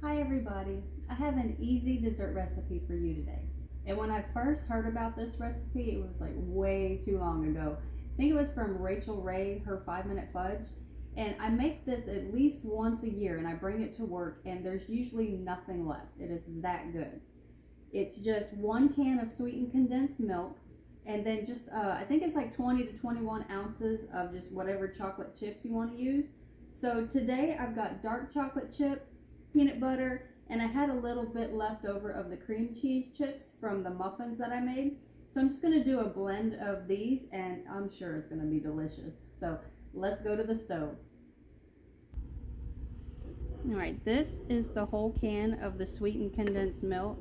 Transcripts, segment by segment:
Hi everybody, I have an easy dessert recipe for you today. And when I first heard about this recipe, it was like way too long ago. I think it was from Rachel Ray, her 5-minute fudge. And I make this at least once a year and I bring it to work and there's usually nothing left. It is that good. It's just 1 can of sweetened condensed milk and then just, I think it's like 20 to 21 ounces of just whatever chocolate chips you want to use. So today I've got dark chocolate chips, peanut butter, and I had a little bit left over of the cream cheese chips from the muffins that I made. So I'm just going to do a blend of these and I'm sure it's going to be delicious. So let's go to the stove. Alright, this is the whole can of the sweetened condensed milk.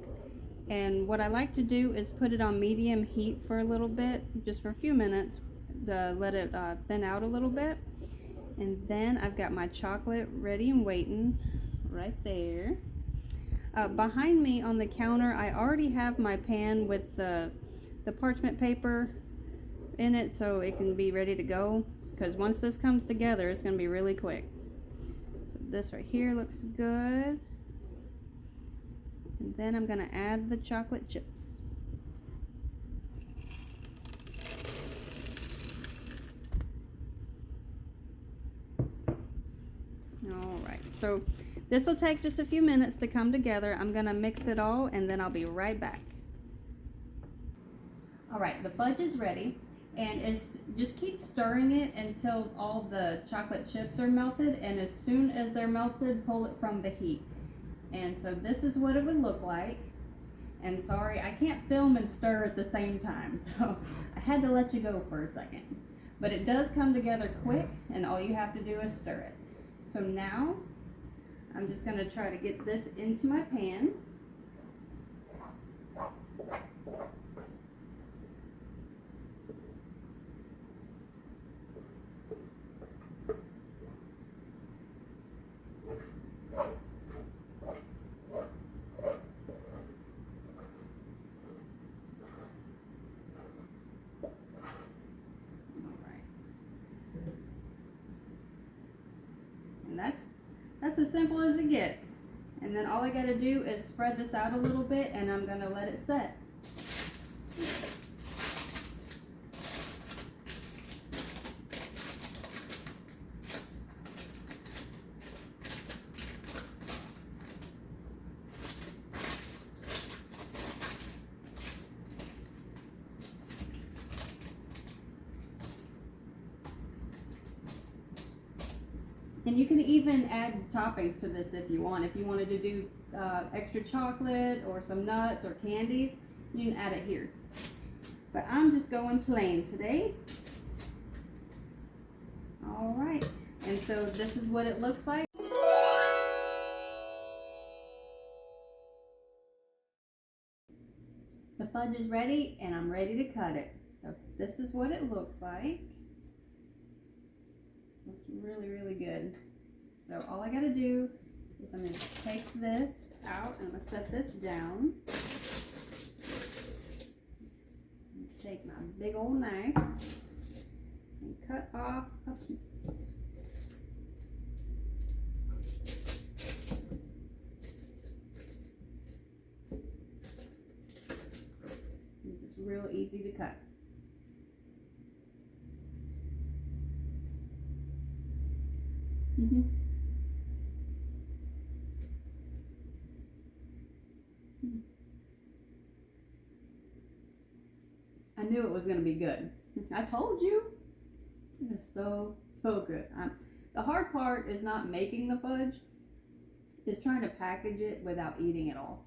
And what I like to do is put it on medium heat for a little bit, just for a few minutes, to let it thin out a little bit. And then I've got my chocolate ready and waiting right there. Behind me on the counter, I already have my pan with the parchment paper in it so it can be ready to go. Because once this comes together, it's going to be really quick. So this right here looks good. And then I'm going to add the chocolate chips. Alright, so this will take just a few minutes to come together. I'm going to mix it all and then I'll be right back. Alright, the fudge is ready. And just keep stirring it until all the chocolate chips are melted. And as soon as they're melted, pull it from the heat. And so this is what it would look like. And sorry, I can't film and stir at the same time, so I had to let you go for a second. But it does come together quick, and all you have to do is stir it. So now, I'm just going to try to get this into my pan. And that's as simple as it gets. And then all I gotta do is spread this out a little bit and I'm gonna let it set. And you can even add toppings to this if you want. If you wanted to do extra chocolate or some nuts or candies, you can add it here. But I'm just going plain today. All right, and so this is what it looks like. The fudge is ready and I'm ready to cut it. So this is what it looks like. Looks really, really good. So all I gotta do is I'm gonna take this out and I'm gonna set this down. Take my big old knife and cut off a piece. This is real easy to cut. I knew it was going to be good. I told you. It is so good. The hard part is not making the fudge. It's trying to package it without eating it all.